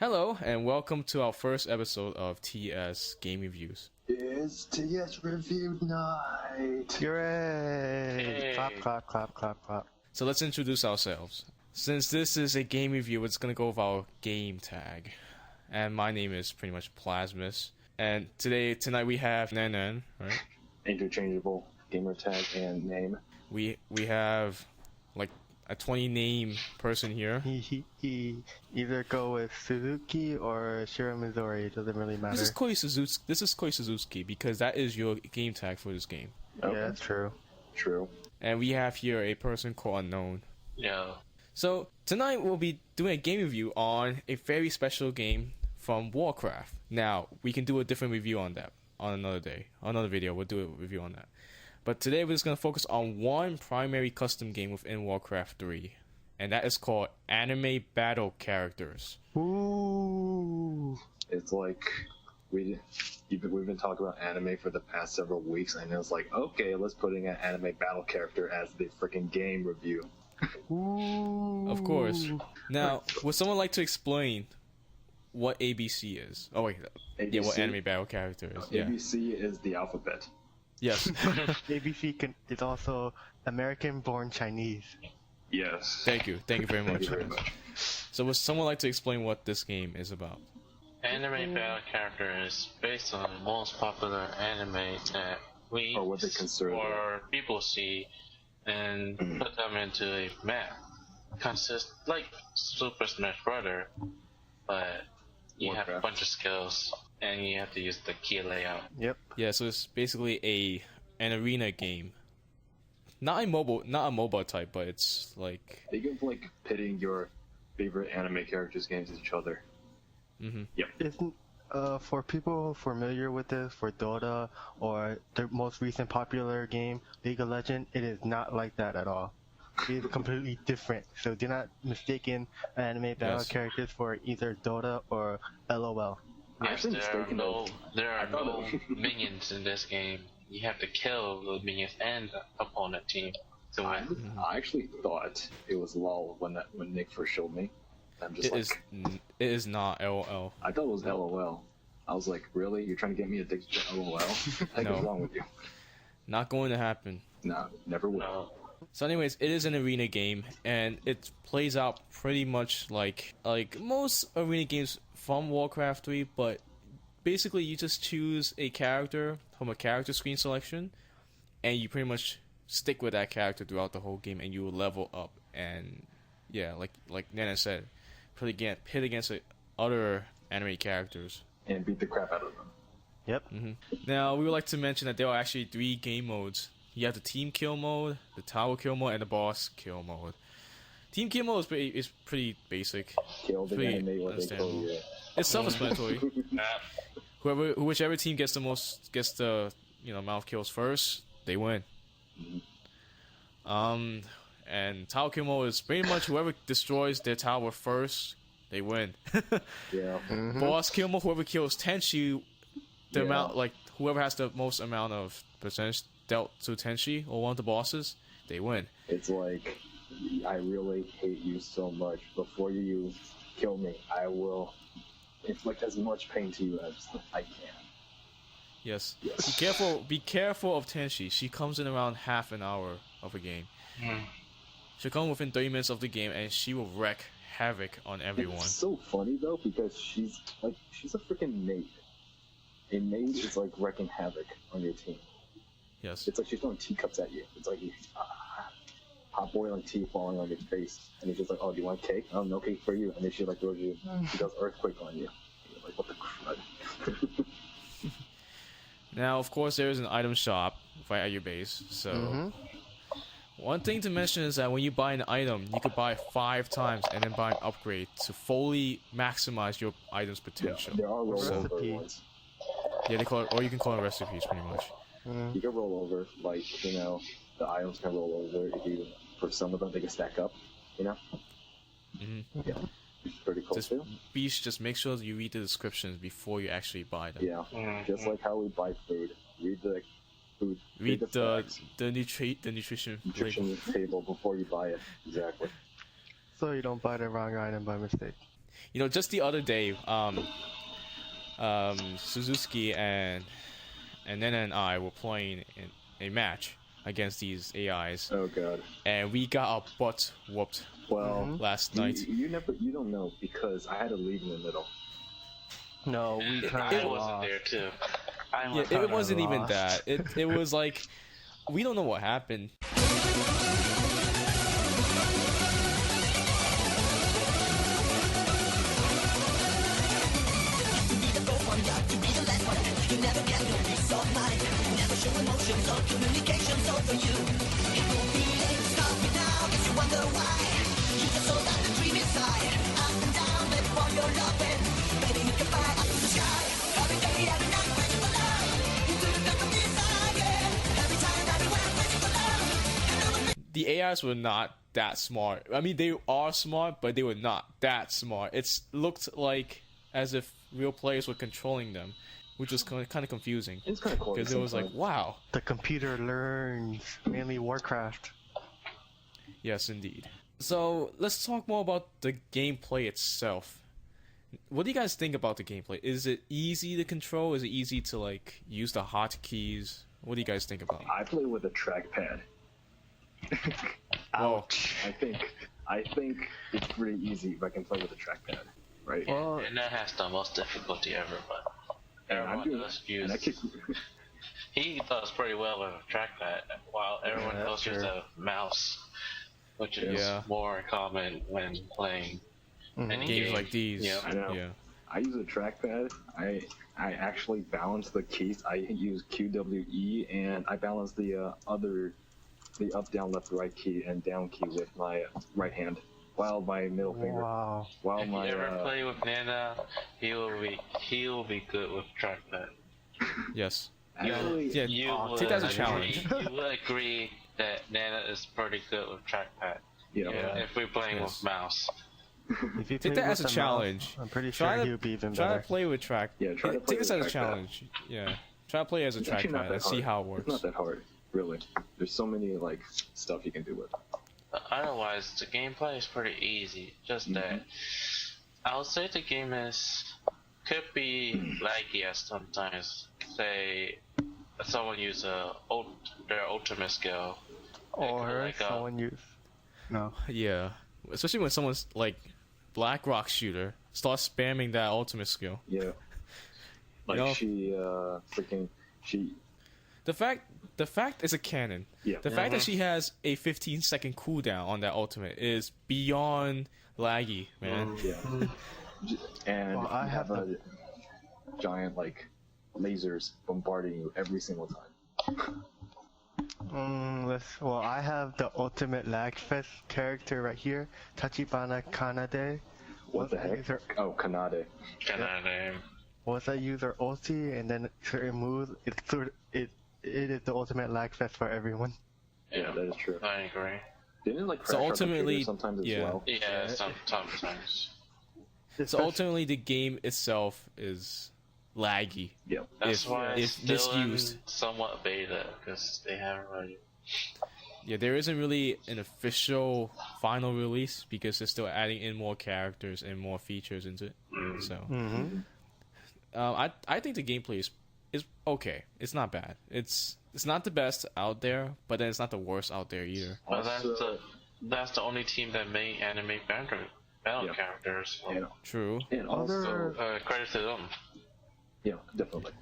Hello, and welcome to our first episode of TS Game Reviews. It's TS Review Night! Hooray! Hey. Clap, clap, clap, clap, clap. So let's introduce ourselves. Since this is a game review, it's going to go with our game tag. And my name is pretty much Plasmus. And tonight we have Nanan, right? Interchangeable gamer tag and name. We have like a 20 name person here. Either go with Suzuki or Shiramizori, it doesn't really matter. This is Koi Suzuki because that is your game tag for this game. Yeah, that's true. True. And we have here a person called Unknown. Yeah. So tonight we'll be doing a game review on a very special game from Warcraft. Now we can do a different review on that on another day, another video. We'll do a review on that. But today we're just gonna focus on one primary custom game within Warcraft 3, and that is called Anime Battle Characters. Ooh. It's like we've been talking about anime for the past several weeks, and it's like, okay, let's put in an anime battle character as the freaking game review. Ooh. Of course. Now, would someone like to explain what ABC is? Oh wait, yeah, what ABC? Anime Battle Character is? Yeah. ABC is the alphabet. Yes. ABC is also American-born Chinese. Yes. Thank you very Thank much. you very much. So would someone like to explain what this game is about? Anime battle character is based on the most popular anime that we Or what they consider or people see and put them into a map. Consists like Super Smash Brother, but you have a Warcraft. bunch of skills and you have to use the key layout. Yep. Yeah, so it's basically an arena game. Not a MOBA type, but it's like Think of like pitting your favorite anime characters against each other. Isn't for people familiar with this, for Dota or the most recent popular game, League of Legends, it is not like that at all. It is completely different. So do not mistaken anime battle Yes. characters for either Dota or LOL. I'm actually mistaken though. There I are thought no it- minions in this game. You have to kill the minions and the opponent team to I win. actually thought it was LOL when Nick first showed me. I'm just it is not LOL. I thought it was LOL. I was like, really? You're trying to get me addicted to LOL? What No. is wrong with you? Not going to happen. No, never will. No. So anyways, it is an arena game and it plays out pretty much like most arena games from Warcraft 3, but basically you just choose a character from a character screen selection and you pretty much stick with that character throughout the whole game and you will level up and yeah, like Nana said, pit against other anime characters. And beat the crap out of them. Yep. Now, we would like to mention that there are actually 3 game modes. You have the team kill mode, the tower kill mode, and the boss kill mode. Team kill mode is pretty basic. Kill the Pretty anime what they call understandable. you. It's self-explanatory. Nah. Whichever team gets the amount of kills first, they win. And tower kill mode is pretty much whoever destroys their tower first, they win. Yeah. Boss kill mode, whoever kills Tenchi, the Yeah. amount whoever has the most amount of percentage dealt to Tenchi or one of the bosses, they win. It's like, I really hate you so much. Before you kill me, I will inflict as much pain to you as I can. Yes. Yes. Be careful of Tenchi. She comes in around half an hour of a game. Hmm. She'll come within 30 minutes of the game and she will wreak havoc on everyone. It's so funny though because she's a freaking maid. A maid is like wreaking havoc on your team. Yes. It's like she's throwing teacups at you. It's like hot boiling tea falling on your face, and it's just like, oh, do you want cake? Oh, no cake for you. And then she like throws you, she does earthquake on you. And you're like, what the crud? Now, of course, there is an item shop right at your base. So, one thing to mention is that when you buy an item, you could buy it 5 times and then buy an upgrade to fully maximize your item's potential. There are rollover Recipe. ones. Yeah, they call it, or you can call it recipes, pretty much. You can roll over, like, the items can roll over. If you, for some of them, they can stack up, Mhm. Yeah. It's pretty cool too. Just make sure that you read the descriptions before you actually buy them. Yeah. Mhm. Just like how we buy food. Read the food. Read the facts, nutrition label. nutrition table before you buy it. Exactly. So you don't buy the wrong item by mistake. just the other day, Suzuki and Nana and I were playing in a match against these AIs, Oh god. and we got our butts whooped Well, last you, night. you don't know because I had to leave in the middle. No, we I kind of wasn't lost. there too. I Yeah, was it wasn't even lost. that. It was like we don't know what happened. The AIs were not that smart. I mean, they are smart, but they were not that smart. It looked like as if real players were controlling them, which was kind of confusing. It's kind of cool. Because it was like, wow. The computer learns, mainly Warcraft. Yes, indeed. So let's talk more about the gameplay itself. What do you guys think about the gameplay? Is it easy to control? Is it easy to like use the hotkeys? What do you guys think about it? I play with a trackpad. Oh, I think it's pretty easy if I can play with a trackpad, right? Well, And that has the most difficulty ever, but And I'm everyone doing does and I use. kick, He does pretty well with a trackpad, while everyone that's else uses true. a mouse, which is Yeah. more common when playing any games game. like these. Yeah. I know. Yeah. I use a trackpad. I actually balance the keys. I use QWE and I balance the up, down, left, right key and down key with my right hand, while my middle finger, wow. while If you my ever play with Nana, he will be good with trackpad. Yes. actually, Yeah. You Take that as a would challenge. agree- you would agree that Nana is pretty good with trackpad. yeah, If we're playing Yes. with mouse. If you Take play that as with a the mouse, challenge. I'm pretty Try sure to- he would be even Try to better. play with track. Yeah, try to play Take this with as a trackpad. challenge. Yeah. Try to play as a It's actually not trackpad that and see hard. how it works. It's not that hard, really. There's so many like stuff you can do with it. Otherwise, the gameplay is pretty easy. Just that I would say the game could be laggy at sometimes. Say someone use their ultimate skill. Or like, someone use. No. Yeah. Especially when someone's like Black Rock shooter starts spamming that ultimate skill. Yeah, like know- she The fact it's a cannon. yeah. The fact that she has a 15-second cooldown on that ultimate is beyond laggy, man. Yeah. And Well, I you have have a giant like lasers bombarding you every single time. Well, I have the ultimate lagfest character right here, Tachibana Kanade. What the heck? User, Oh, Kanade. once I use her ulti and then certain moves, it is the ultimate lagfest for everyone. Yeah, that is true. I agree. Didn't it like So crash our ultimately- computer sometimes as yeah. well? Yeah, sometimes. So ultimately, the game itself is laggy. Yeah. That's If- why if it's still misused. in somewhat beta, because they haven't really. Yeah, there isn't really an official final release because they're still adding in more characters and more features into it. So, Mm-hmm. I think the gameplay is okay. It's not bad. It's not the best out there, but then it's not the worst out there either. But Also- that's the only team that made anime battle Yeah. characters. So, And, True. and also, Other- credit to them. yeah, definitely.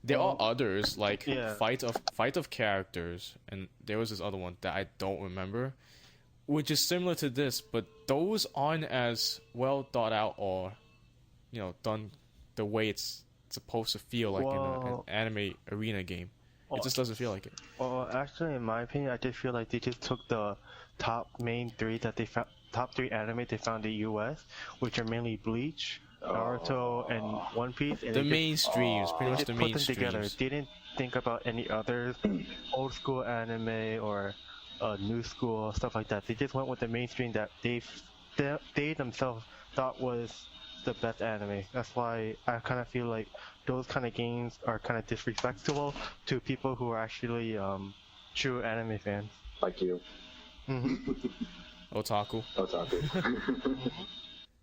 There are others like Yeah. fight of characters, and there was this other one that I don't remember, which is similar to this, but those aren't as well thought out or, done the way it's supposed to feel like in an Well- anime arena game. It just doesn't feel like it. Well, actually, in my opinion, I just feel like they just took the top three anime they found in the US, which are mainly Bleach, Naruto, and One Piece. And The they just- mainstreams, pretty much they the just put them together. mainstreams. They didn't think about any others, old school anime or new school stuff like that. They just went with the mainstream that they themselves thought was the best anime. That's why I kind of feel like those kind of games are kind of disrespectful to people who are actually true anime fans. Like you, Mm-hmm. Otaku. Otaku.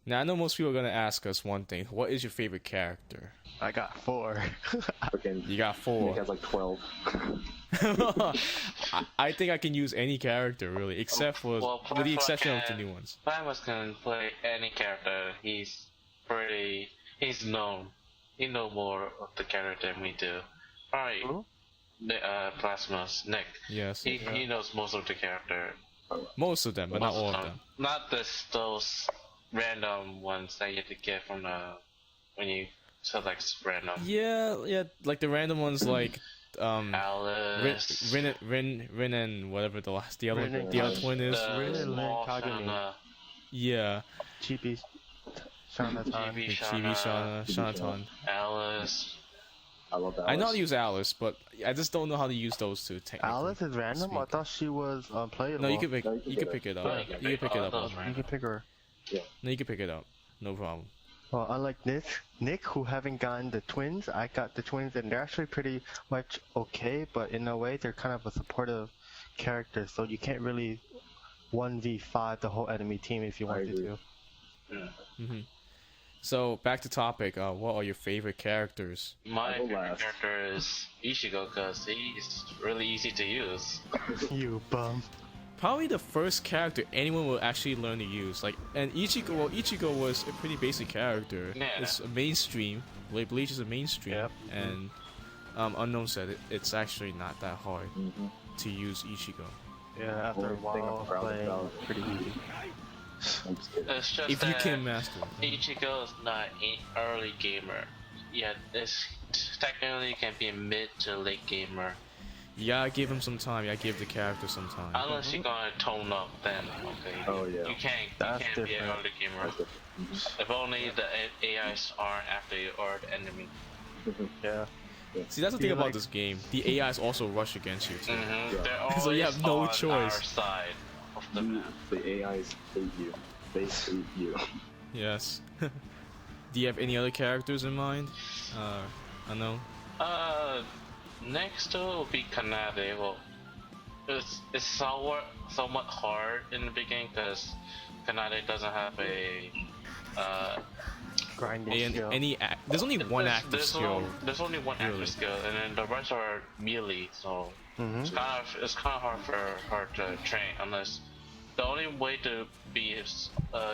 Now I know most people are gonna ask us one thing: what is your favorite character? I got 4. Freaking You got Nick 4. has like 12. I think I can use any character really, except for Well, with the Plasma exception of the can- new ones. Plasma can play any character. He's known. He know more of the character than we do. Probably Who? Plasma's Nick. Yes, He knows most of the character. most of them, but not all of them. Not those random ones that you have to get from the when you select random. Yeah, like the random ones like Alice. Rin and whatever the other Rin and the other Kagami. twin is. The Rin and small Kagami. Shauna, Yeah, Chibi Shanaton. GB Chibi Shauna, Shanaton. Alice. I love that. I know how to use Alice, but I just don't know how to use those two technically. Alice is random? I speak. thought she was playable. No, you can pick. No, You can pick it up. Yeah, You can pick it up. those You random. can pick her. No, you can pick it up. No problem. Well, unlike Nick, who haven't gotten the twins, I got the twins, and they're actually pretty much okay, but in a way, they're kind of a supportive character, so you can't really 1v5 the whole enemy team if you I wanted agree. to. hmm So back to topic. What are your favorite characters? My I go favorite last. character is Ichigo because he's really easy to use. You bum. Probably the first character anyone will actually learn to use. Like, and Ichigo was a pretty basic character. Yeah. It's a mainstream. Bleach is a mainstream, Yep. and Unknown said it's actually not that hard Mm-hmm. to use Ichigo. Yeah, after a Only thing I'm while proud playing, about. pretty easy. I'm just kidding. It's just If you that can master it. Ichigo is not an early gamer. Yeah, it's technically can be a mid to late gamer. You gotta give him some time. You gotta give the character some time. Unless you're gonna tone up, then okay. Oh, yeah. You can't That's be an different. early gamer. That's different. If only the AIs aren't after you or the enemy. Yeah. See, that's the thing Yeah, about like- this game. The AIs also rush against you too. Mm-hmm. Yeah. They're always So you have no on choice. our side of the You, map. the AIs hate you. They hate you. Yes. Do you have any other characters in mind? Unknown. Next will be Kanade. Well, it's somewhat hard in the beginning because Kanade doesn't have a Grinding skill. There's only one active skill. There's only one really. active skill, and then the rest are melee. So Mm-hmm. it's kind of hard for her to train unless the only way to be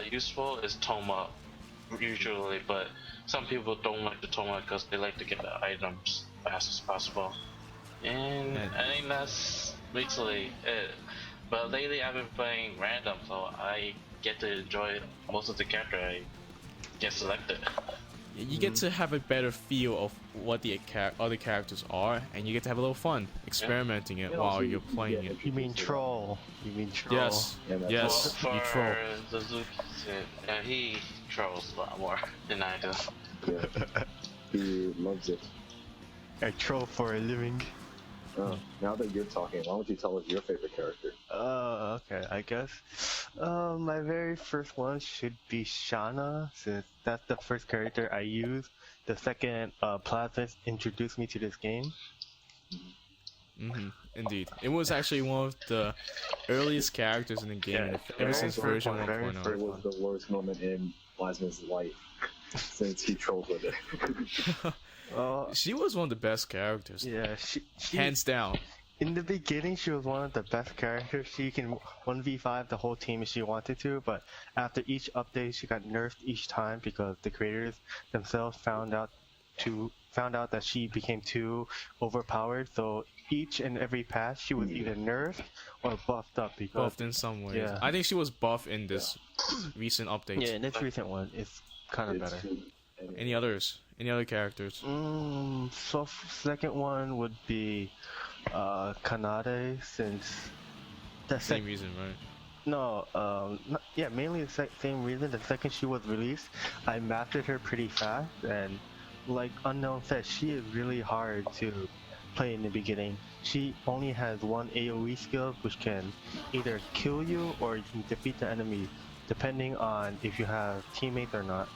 useful is Toma usually, but some people don't like the Toma because they like to get the items fast as possible. And I think that's basically it. But lately I've been playing random, so I get to enjoy most of the character I get selected. You get to have a better feel of what the other characters are, and you get to have a little fun experimenting it Yeah, while also you're you playing get it. You mean troll. You mean troll. Yes, Yeah, that's yes, For you troll. Suzuki, he trolls a lot more than I do. Yeah. He loves it. I troll for a living. Now that you're talking, why don't you tell us your favorite character? Okay, I guess. My very first one should be Shana, since that's the first character I use. The second, Plasma introduced me to this game. Indeed, it was actually one of the earliest characters in the game Yeah, ever since very version fun, very 1.0. fun. It was the worst moment in Plasma's life since he trolled with it. She was one of the best characters, Yeah, she hands down. in the beginning she was one of the best characters. She can 1v5 the whole team if she wanted to, but after each update she got nerfed each time because the creators themselves found out that she became too overpowered. So each and every patch she was either nerfed or buffed up because Buffed in some ways. Yeah. I think she was buff in this recent update. yeah, in this recent one it's kind of It's better. too- Any others? Any other characters? So second one would be Kanade, since the Same reason, right? no, mainly the same reason. The second she was released, I mastered her pretty fast, and like Unknown said, she is really hard to play in the beginning. She only has one AoE skill, which can either kill you or you can defeat the enemy, depending on if you have teammates or not.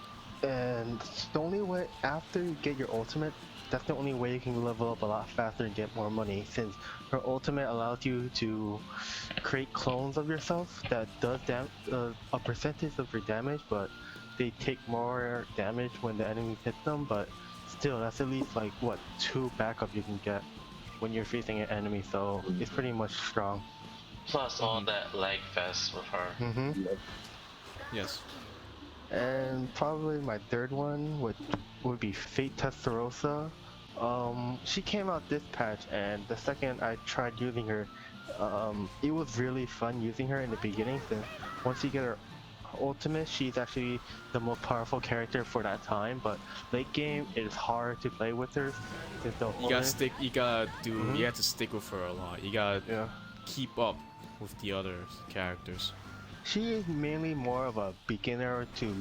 And the only way, after you get your ultimate, that's the only way you can level up a lot faster and get more money, since her ultimate allows you to create clones of yourself that does a percentage of your damage, but they take more damage when the enemies hit them, but still, that's at least like what 2 backup you can get when you're facing an enemy. So it's pretty much strong. Plus all that leg fest with her. Yep. Yes. And probably my third one would be Fate Testarossa. She came out this patch, and the second I tried using her, it was really fun using her in the beginning. Since once you get her ultimate, she's actually the most powerful character for that time. But late game, it is hard to play with her. Since the You gotta stick. You gotta do. You have to stick with her a lot. You gotta keep up with the other characters. She is mainly more of a beginner to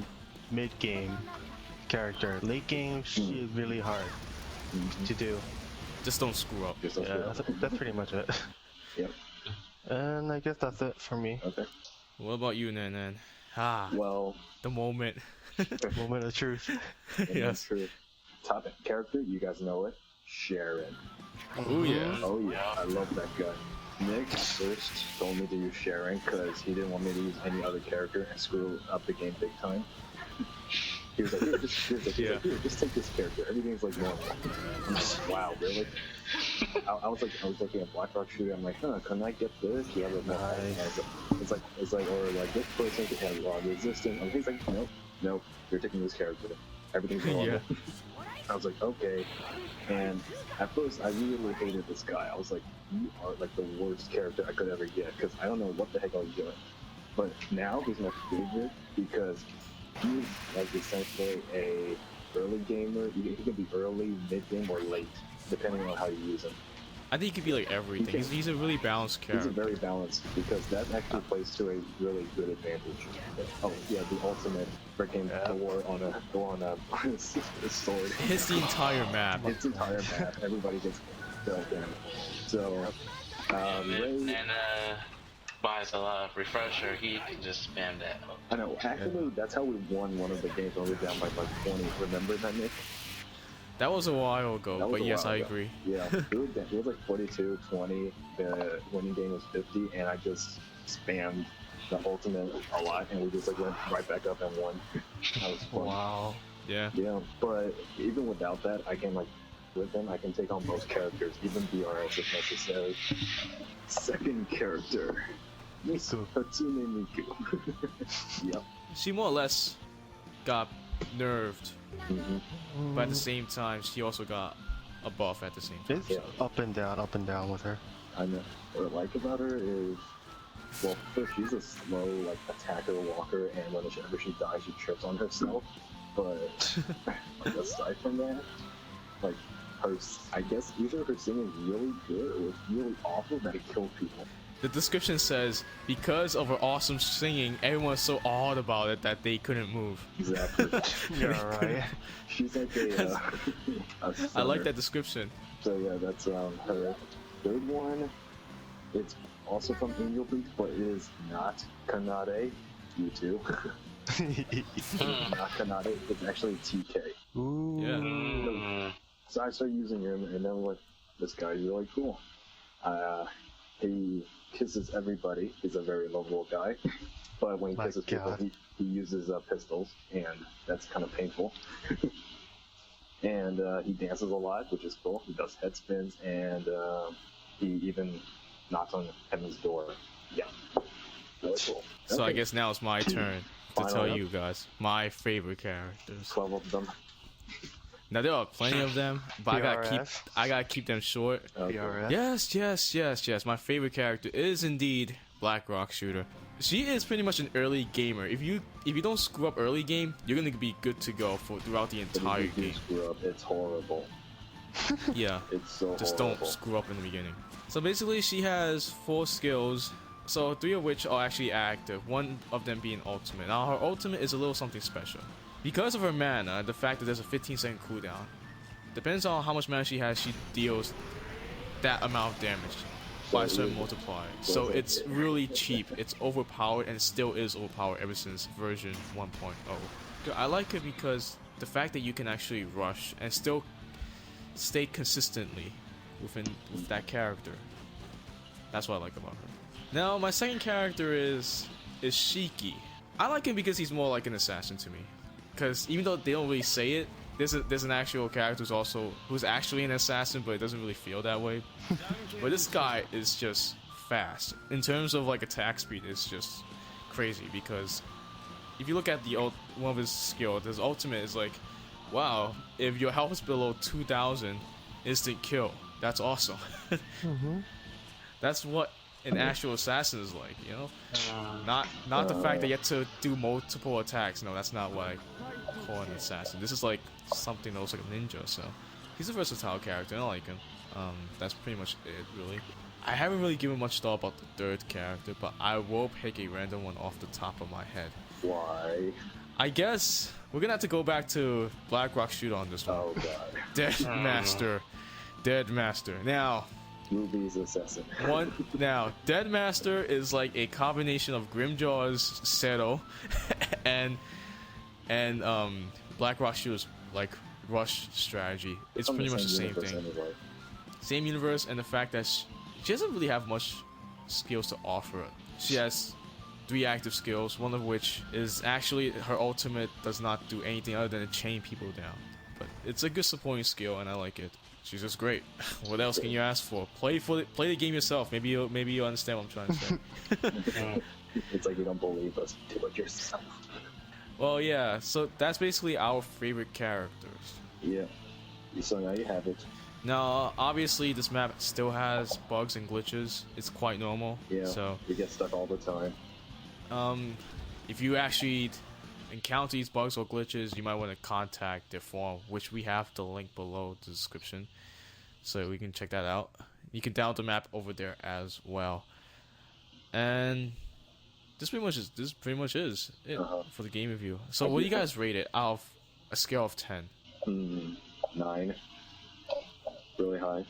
mid-game character. Late game, she is really hard to do. Just don't screw up. Just don't Yeah, that's pretty much it. Yep. And I guess that's it for me. Okay. What about you, Nan? Well, The moment. Moment of truth. Yes. True. Top character, you guys know it. Sharon. Oh yeah. Oh yeah, I love that guy. Nick first told me to use Sharon because he didn't want me to use any other character and screw up the game big time. He was like, here, just take this character. Everything's like normal. I'm like, wow, really? I was looking at Blackrock shooter. I'm like, can I get this? Yeah, but no. It's like, or like this person could have log resistance. And he's like, nope, you're taking this character. Everything's normal. Yeah. I was like, okay. And at first, I really hated this guy. I was like, you are like the worst character I could ever get because I don't know what the heck I was doing. But now he's my favorite because he's like essentially a early gamer. He can be early, mid game, or late, depending on how you use him. I think he could be like everything. He's a really balanced character. He's a very balanced because that actually plays to a really good advantage. Oh yeah, the ultimate freaking Thor on a sword. Hits the entire map. It's entire map. Everybody gets killed in. So Ray, and buys a lot of refresher. He can just spam that. I know. Actually, that's how we won one of the games when we were down by like 20. Remember that, Nick? That was a while ago, but yes, I agree. Yeah, it was like 42-20. The winning game was 50, and I just spammed the ultimate a lot, and we just like went right back up and won. That was fun. Wow. Yeah. Yeah, but even without that, I can like with him, I can take on most characters, even BRS if necessary. Second character, Misu Hatsune Miku. Yep. She more or less got nerfed, but at the same time, she also got a buff at the same time. It's up and down with her. I know. What I like about her is, well, first she's a slow like attacker walker, and whenever she dies, she trips on herself. But like, aside from that, like her, I guess either her singing is really good or it's really awful that it kills people. The description says, because of her awesome singing, everyone's so awed about it that they couldn't move. Exactly. Yeah, right. She's like a I like that description. So yeah, that's her third one. It's also from Angel Beats, but it is not Kanade. You too. Not Kanade. It's actually TK. Ooh. Yeah. So I started using him, and then what? This guy's really cool. He kisses everybody. He's a very lovable guy, but when he kisses people, he uses pistols, and that's kind of painful. And he dances a lot, which is cool. He does head spins, and he even knocks on heaven's door. Yeah, really cool. So Okay. I guess now it's my turn to tell you guys my favorite characters. 12 of them. Now there are plenty of them, but I gotta keep them short. Okay. BRS. Yes. My favorite character is indeed Blackrock Shooter. She is pretty much an early gamer. If you don't screw up early game, you're gonna be good to go throughout the entire If you game. screw up, it's horrible. Yeah. It's so Just horrible. don't screw up in the beginning. So basically, she has 4 skills. So 3 of which are actually active. One of them being ultimate. Now her ultimate is a little something special. Because of her mana, the fact that there's a 15-second cooldown, depends on how much mana she has, she deals that amount of damage by a certain multiplier. So it's really cheap. It's overpowered and still is overpowered ever since version 1.0. I like it because the fact that you can actually rush and still stay consistently with that character. That's what I like about her. Now my second character is Shiki. I like him because he's more like an assassin to me. because even though they don't really say it, there's an actual character who's actually an assassin, but it doesn't really feel that way. But this guy is just fast in terms of like attack speed. It's just crazy because if you look at one of his skills, his ultimate is like, wow, if your health is below 2,000, instant kill. That's awesome. That's what an actual assassin is like, you know? Not the fact that you have to do multiple attacks. No, that's not what I call an assassin. This is like something that looks like a ninja, so he's a versatile character, and I like him. That's pretty much it, really. I haven't really given much thought about the third character, but I will pick a random one off the top of my head. Why? I guess we're gonna have to go back to Blackrock Shooter on this one. Oh god. Dead Master. Dead Master. Now, Ruby's assassin. Dead Master is like a combination of Grimjaw's Seto and Blackrock Shooter's like rush strategy. It's pretty much the same thing. Anyway. Same universe, and the fact that she doesn't really have much skills to offer. She has 3 active skills, one of which is actually her ultimate does not do anything other than to chain people down. But it's a good supporting skill, and I like it. She's just great. What else can you ask for? Play the game yourself. Maybe you'll understand what I'm trying to say. It's like you don't believe us. Do it yourself. Well, yeah. So that's basically our favorite characters. Yeah. So now you have it. Now, obviously, this map still has bugs and glitches. It's quite normal. Yeah. So you get stuck all the time. if you actually encounter these bugs or glitches, you might want to contact their forum, which we have the link below the description, so we can check that out. You can download the map over there as well. And this pretty much is it for the game review. So what do you guys rate it out of a scale of 10? 9. Really high.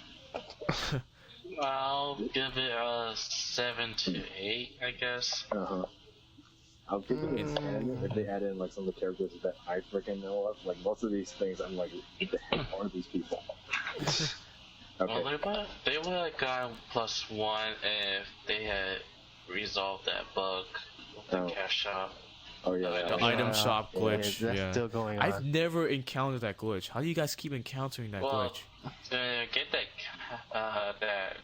I'll give it a 7 to 8, I guess. I'll give it a 10 if they add in like some of the characters that I freaking know of. Like most of these things, I'm like, what the heck are these people? Okay. Well, they would have gone +1 if they had resolved that bug with the cash shop. Oh yeah, The item shop glitch. That's still going on. I've never encountered that glitch. How do you guys keep encountering that glitch? To get that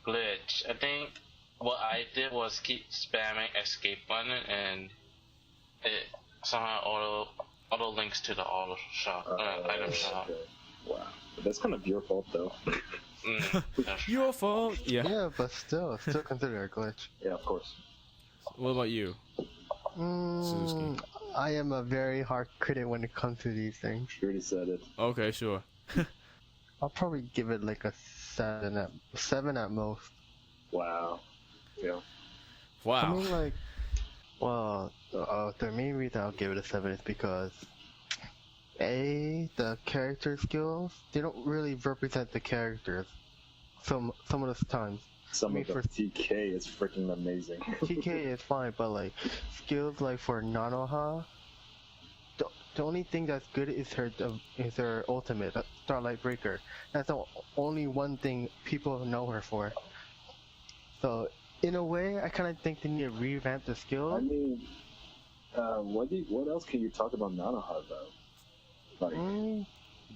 glitch, I think what I did was keep spamming escape button, and it somehow auto links to the item shop. Okay. Wow, but that's kind of your fault though. Your fault. Yeah. Yeah, but still considered a glitch. Yeah, of course. What about you? Suzuki? I am a very hard critic when it comes to these things. You already said it. Okay, sure. I'll probably give it like a 7 at most. Wow. Yeah. Wow. I mean, like, well, the main reason I'll give it a 7 is because the character skills, they don't really represent the characters some of the times. Some of the TK is freaking amazing. TK is fine, but like skills like for Nanoha, the only thing that's good is her ultimate, Starlight Breaker. That's the only one thing people know her for. So in a way, I kind of think they need to revamp the skill. I mean, what else can you talk about Nanoha though? Like,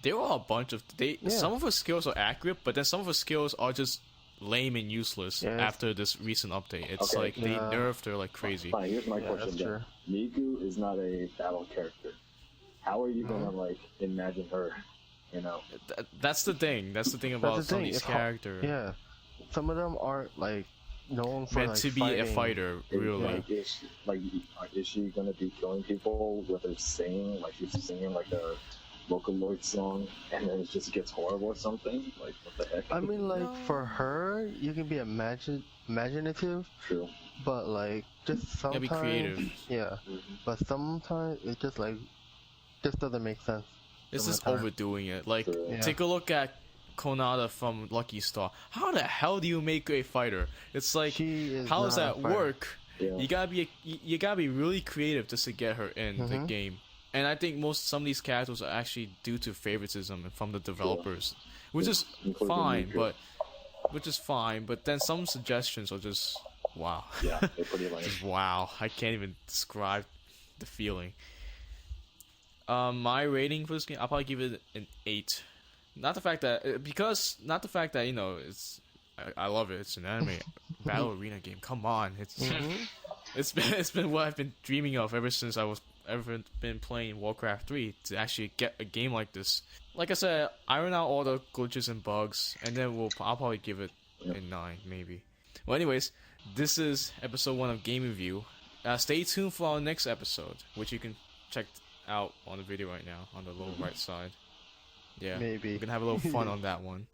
there are a bunch of some of her skills are accurate, but then some of her skills are just lame and useless after this recent update. It's like they nerfed her like crazy. Fine, here's my question then. Miku is not a battle character. How are you gonna like imagine her? You know. That's the thing. That's the thing about some of these characters. Yeah, some of them aren't like known for meant to be a fighter. Really. Is she gonna be killing people with her singing? Like she's singing like a Vocaloid song, and then it just gets horrible or something? Like, what the heck? I mean, like, for her, you can be imaginative. True. But, like, just sometimes... be creative. Yeah. But sometimes, it just, like, just doesn't make sense. It's just overdoing it. Like, take a look at Konada from Lucky Star. How the hell do you make a fighter? It's like, how does that work? Yeah. You gotta be really creative just to get her in the game. And I think some of these characters are actually due to favoritism from the developers, which is fine. But then some suggestions are just wow. Yeah, they're pretty lame. Just wow. I can't even describe the feeling. My rating for this game, I'll probably give it an 8. Not the fact that you know I love it. It's an anime battle arena game. Come on, it's been what I've been dreaming of ever since ever been playing Warcraft 3 to actually get a game like this. Like I said, iron out all the glitches and bugs, and then I'll probably give it a 9 maybe. Well, anyways, this is episode 1 of Game Review. Stay tuned for our next episode, which you can check out on the video right now on the lower right side. Yeah, Maybe. we're gonna have a little fun on that one.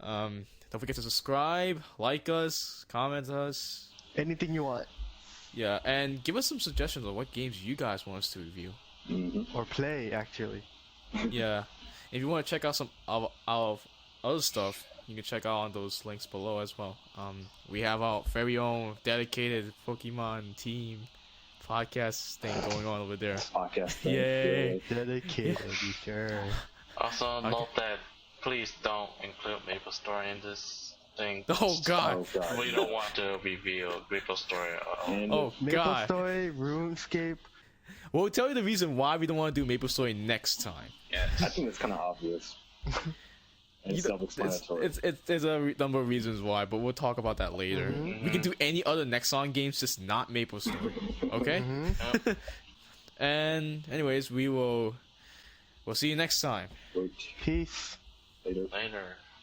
Don't forget to subscribe, like us, comment us. Anything you want. Yeah, and give us some suggestions on what games you guys want us to review. Or play, actually. Yeah, if you want to check out some of other stuff, you can check out on those links below as well. We have our very own dedicated Pokemon team podcast thing going on over there. Podcast thing. Yay! Dedicated, sure. Also, note that please don't include Maple Story in this thing. Oh god! Oh god. We don't want to reveal Maple Story at all. And Oh Maple god! Story, RuneScape. We'll tell you the reason why we don't want to do Maple Story next time. Yes. I think it's kind of obvious. And self-explanatory. There's a number of reasons why, but we'll talk about that later. We can do any other Nexon games, just not Maple Story. Okay? And anyways, we'll see you next time. Wait, Peace. later. Later.